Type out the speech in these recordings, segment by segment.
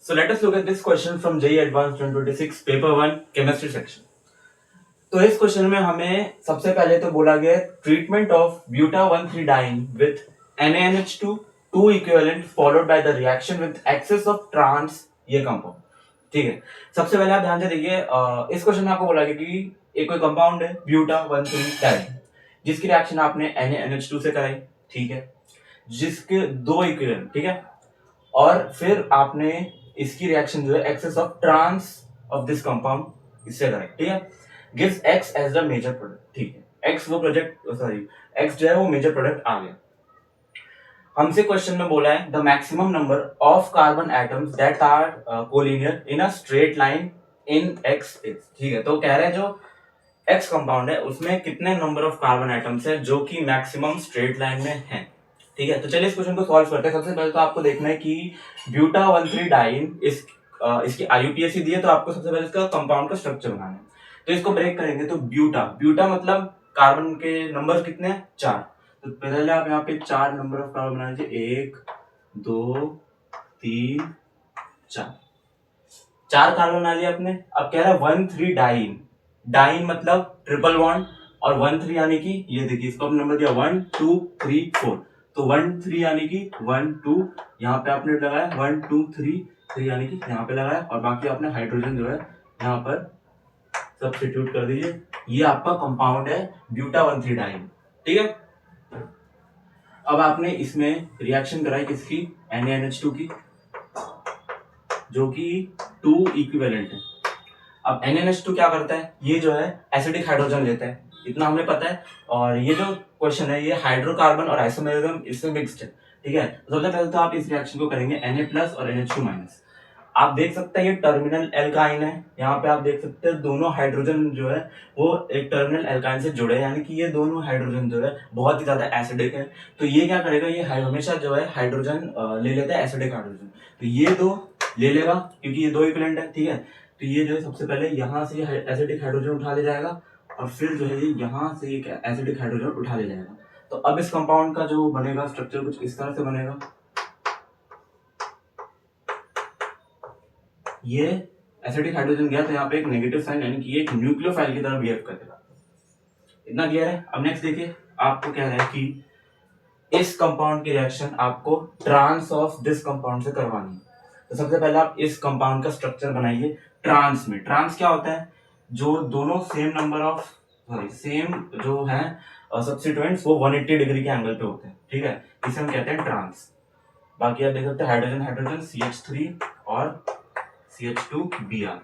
So let us look at this question from JEE Advanced 2026 paper 1 chemistry section. तो इस question में हमें सबसे पहले तो बोला गया ट्रीटमेंट ऑफ ब्यूटा 1,3-डाइन with NaNH2 2 equivalent followed by the reaction with excess of trans ये कंपाउंड। ठीक है, सबसे पहले आप ध्यान से देखिए, इस क्वेश्चन में आपको बोला गया कि एक कोई कंपाउंड है ब्यूटा 1,3-डाइन जिसकी रिएक्शन आपने NaNH2 से कराई। ठीक है, जिसके दो इक्विवेलेंट, ठीक है, और फिर आपने इसकी रिएक्शन जो है excess of trans of this compound इससे कराई। ठीक है, gives X as the major product. ठीक है, एक्स वो प्रोडक्ट सॉरी एक्स जो है वो मेजर प्रोडक्ट आ गया। हमसे क्वेश्चन में बोला है the maximum number of carbon atoms that are collinear in a straight line in X is. ठीक है, तो कह रहे हैं जो एक्स कंपाउंड है उसमें कितने नंबर ऑफ कार्बन एटम्स है जो कि मैक्सिमम स्ट्रेट लाइन में है। ठीक है, तो चलिए इस क्वेश्चन को सॉल्व करते हैं। सबसे पहले तो आपको देखना है कि ब्यूटा 1,3-डाइन इसकी IUPAC दी है, तो आपको सबसे पहले इसका कंपाउंड का स्ट्रक्चर बनाना है। तो इसको ब्रेक करेंगे तो ब्यूटा ब्यूटा मतलब कार्बन के नंबर कितने हैं, 4। तो पहले आप यहाँ पे 4 नंबर ऑफ कार्बन बना लीजिए, 1 2 3 4 4 कार्बन बना लिया आपने। अब कह रहा है 1,3-डाइन, डाइन मतलब ट्रिपल बॉन्ड, और 1,3 यानी कि ये देखिए इसको नंबर दिया 1 2 3 4, तो 1 3 यानी कि 1 2 यहाँ पे आपने लगाया, 1 2 3 3 यानी कि यहाँ पे लगाया, और बाकी आपने हाइड्रोजन जो है यहाँ पर सब्स्टिट्यूट कर दीजिए। ये आपका कंपाउंड है ब्यूटा 1,3-डाइन। ठीक है, अब आपने इसमें रिएक्शन कराई किसकी, NaNH2 की, जो कि 2 इक्विवेलेंट है। अब NaNH2 क्या करता है, ये जो है एसिडिक हाइड्रोजन लेता है, इतना हमें पता है। और ये जो क्वेश्चन है ये हाइड्रोकार्बन और आइसोमेरिज्म इसमें मिक्स्ड है। ठीक है, तो सबसे पहले तो आप इस रिएक्शन को करेंगे Na+ और NH2-। आप देख सकते हैं ये टर्मिनल एल्काइन है, यहाँ पे आप देख सकते हैं दोनों हाइड्रोजन जो है वो एक टर्मिनल एल्काइन से जुड़े हैं, यानी कि ये दोनों हाइड्रोजन जो है बहुत ही ज्यादा एसिडिक है। तो ये क्या करेगा, ये हमेशा जो है हाइड्रोजन ले लेता है, एसिडिक हाइड्रोजन। तो ये दो ले लेगा क्योंकि ये दो इक्विवेलेंट है। ठीक है, तो ये जो है सबसे पहले यहाँ से एसिडिक हाइड्रोजन उठा ले जाएगा, और फिर जो है ये यहाँ से एक एसिडिक हाइड्रोजन उठा ले जाएगा। तो अब इस कंपाउंड का जो बनेगा स्ट्रक्चर कुछ इस तरह से बनेगा। ये एसिडिक हाइड्रोजन गया तो यहाँ पे एक नेगेटिव साइन, यानी कि एक न्यूक्लियोफाइल की तरह बिहेव करेगा। इतना क्लियर है। अब नेक्स्ट देखिए, आपको क्या है कि इस कंपाउंड की रिएक्शन आपको ट्रांस ऑफ दिस कंपाउंड से करवानी है। तो सबसे पहले आप इस कंपाउंड का स्ट्रक्चर बनाइए ट्रांस में। ट्रांस क्या होता है, जो दोनों सेम नंबर ऑफ सेम जो है सब्स्टिट्यूएंट्स वो 180 डिग्री के एंगल पे होते हैं। ठीक है, इसे हम कहते हैं ट्रांस। बाकी आप देख सकते हैं हाइड्रोजन हाइड्रोजन CH3 और CH2Br।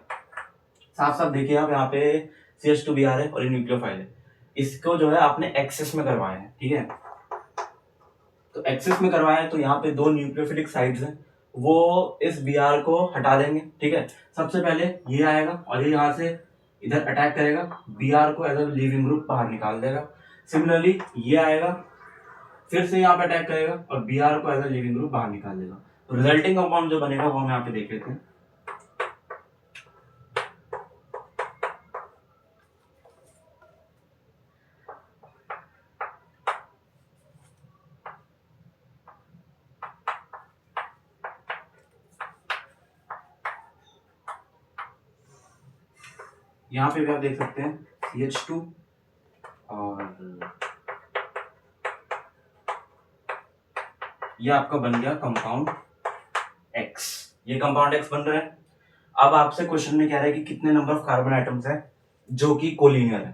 साफ साफ देखिए आप यहाँ पे CH2Br है और ये न्यूक्लियोफाइल है। इसको जो है आपने एक्सेस में करवाया है। ठीक है, तो एक्सेस में करवाया है तो यहाँ पे दो न्यूक्लियोफिलिक साइड्स हैं, वो इस Br को हटा देंगे। ठीक है, सबसे पहले ये आएगा और ये यहाँ से इधर अटैक करेगा, Br को एज अ लीविंग ग्रुप बाहर निकाल देगा। सिमिलरली ये आएगा, फिर से यहाँ पे अटैक करेगा और Br को एज अ लीविंग ग्रुप बाहर निकाल देगा। तो रिजल्टिंग कंपाउंड जो बनेगा वो हम यहाँ पे देख लेते हैं। यहाँ पे भी आप देख सकते हैं CH2 और ये आपका बन गया कंपाउंड X। ये कंपाउंड X बन रहा है। अब आपसे क्वेश्चन में कह रहा है कि कितने नंबर ऑफ कार्बन आइटम्स है जो कि कोलिनियर है।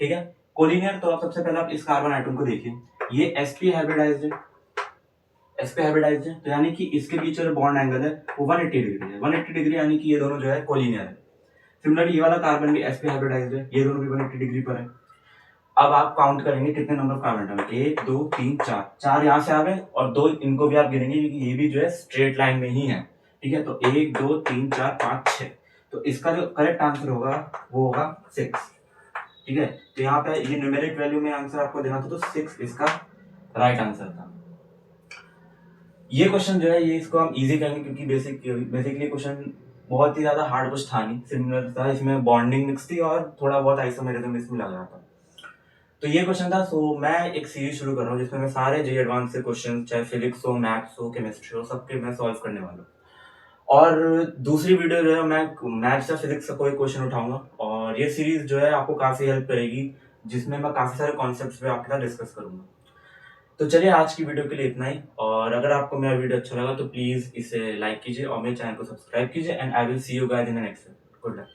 ठीक है, कोलिनियर तो आप सबसे पहले आप इस कार्बन आइटम को देखिए, ये sp हाइब्रिडाइज्ड है, sp हाइब्रिडाइज्ड है, तो यानी कि इसके बीच जो बॉन्ड एंगल है वो 180 डिग्री है। 180 डिग्री यानी कि ये दोनों जो है कोलिनियर है। सिमिलरली ये वाला कार्बन भी sp हाइब्रिडाइज्ड है, ये दोनों भी 180 डिग्री पर है। अब आप काउंट करेंगे कितने नंबर ऑफ कार्बन एटम है, 1 2 3 4, 4 यहाँ से आ गए और 2 इनको भी आप गिनेंगे क्योंकि ये भी जो है स्ट्रेट लाइन में ही है। ठीक है, तो 1 2 3 4 5 6, तो इसका जो करेक्ट आंसर होगा वो होगा 6। ठीक है, तो यहाँ पे ये न्यूमेरिक वैल्यू में आंसर आपको देना था, तो 6 इसका राइट आंसर था। ये क्वेश्चन जो है ये इसको हम इजी करेंगे क्योंकि बेसिकली क्वेश्चन बहुत ही ज्यादा हार्ड कुछ था नहीं, सिमिलर था, इसमें बॉन्डिंग मिक्स थी और थोड़ा बहुत आइसोमेरिज्म इसमें लग रहा था। तो ये क्वेश्चन था। सो मैं एक सीरीज शुरू कर रहा हूँ जिसमें मैं सारे JEE एडवांस से क्वेश्चन, चाहे फिजिक्स हो, मैथ्स हो, केमिस्ट्री हो, सबके मैं सॉल्व करने वाला हूँ। और दूसरी वीडियो जो है मैं मैथ्स या फिजिक्स का कोई क्वेश्चन उठाऊंगा, और ये सीरीज जो है आपको काफ़ी हेल्प करेगी, जिसमें मैं काफ़ी सारे कॉन्सेप्ट्स पे आपके साथ डिस्कस करूंगा। तो चलिए आज की वीडियो के लिए इतना ही, और अगर आपको मेरा वीडियो अच्छा लगा तो प्लीज़ इसे लाइक कीजिए और मेरे चैनल को सब्सक्राइब कीजिए, and I will see you guys in the next video. Good luck.